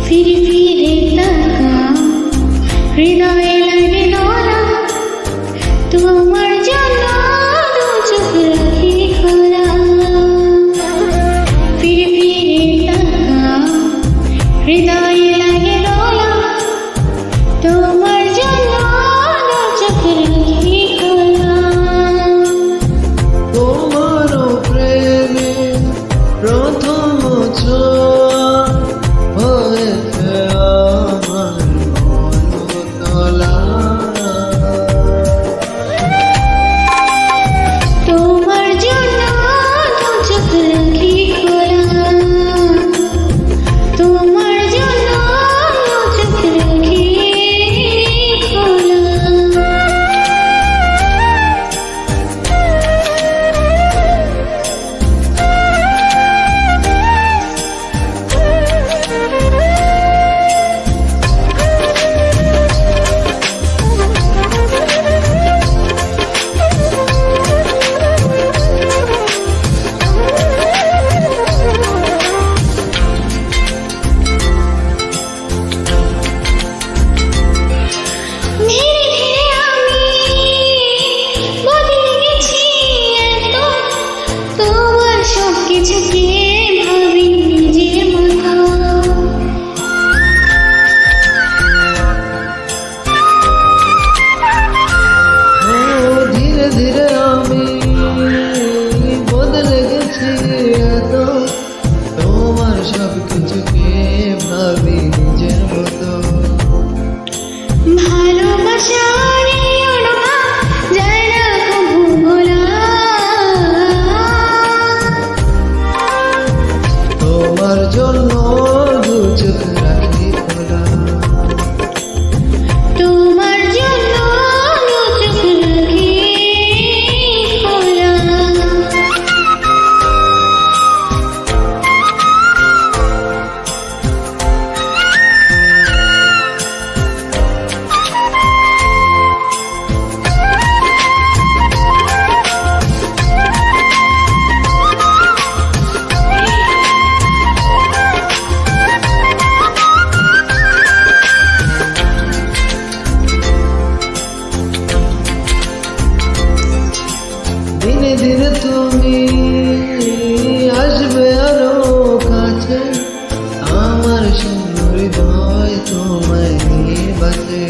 ফিরে ফিরে তাকা, হৃদয়ে লাগে দোলা, তোমার জন্য দু চোখ রাখি খোলা। ফিরে ফিরে তাকা, হৃদয়ে লাগে দোলা, তোমার জন্য দু চোখ রাখি খোলা। তোমার প্রেমে প্রথম ছোঁয়া হয়েছে আমার মনতলা। তোমার জন্য দু চোখ রাখি খোলা, তোমার জন্য দু চোখ রাখি খোলা। ধীরে ধীরে আমি বদলে গেছি এত, তোমার সব কিছুকে ভাবি নিজের মতো। ভালোবাসার এই অনুভব যায় না কভু ভোলা, তোমার জন্য দু চোখ রাখি খোলা। তোমার জন্য দু চোখ রাখি খোলা। দিনে দিনে তুমি আসবে আরো কাছে, আমার সুন্দর হৃদয় তোমায় নিয়ে বাঁচে।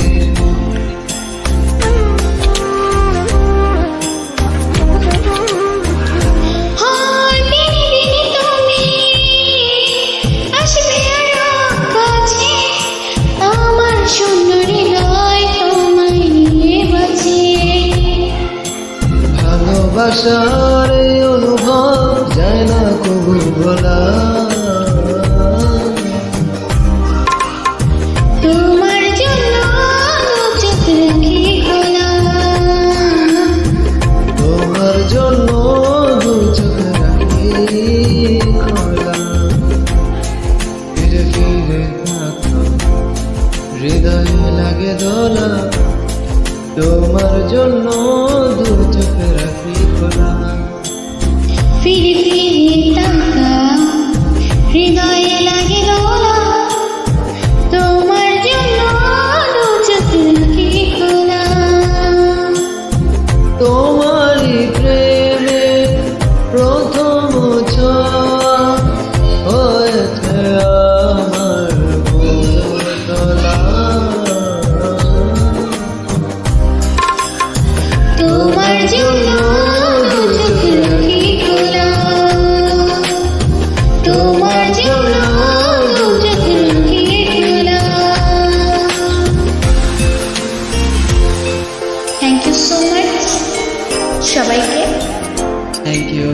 ভালোবাসার এই অনুভব যায় না কবু ভোলা।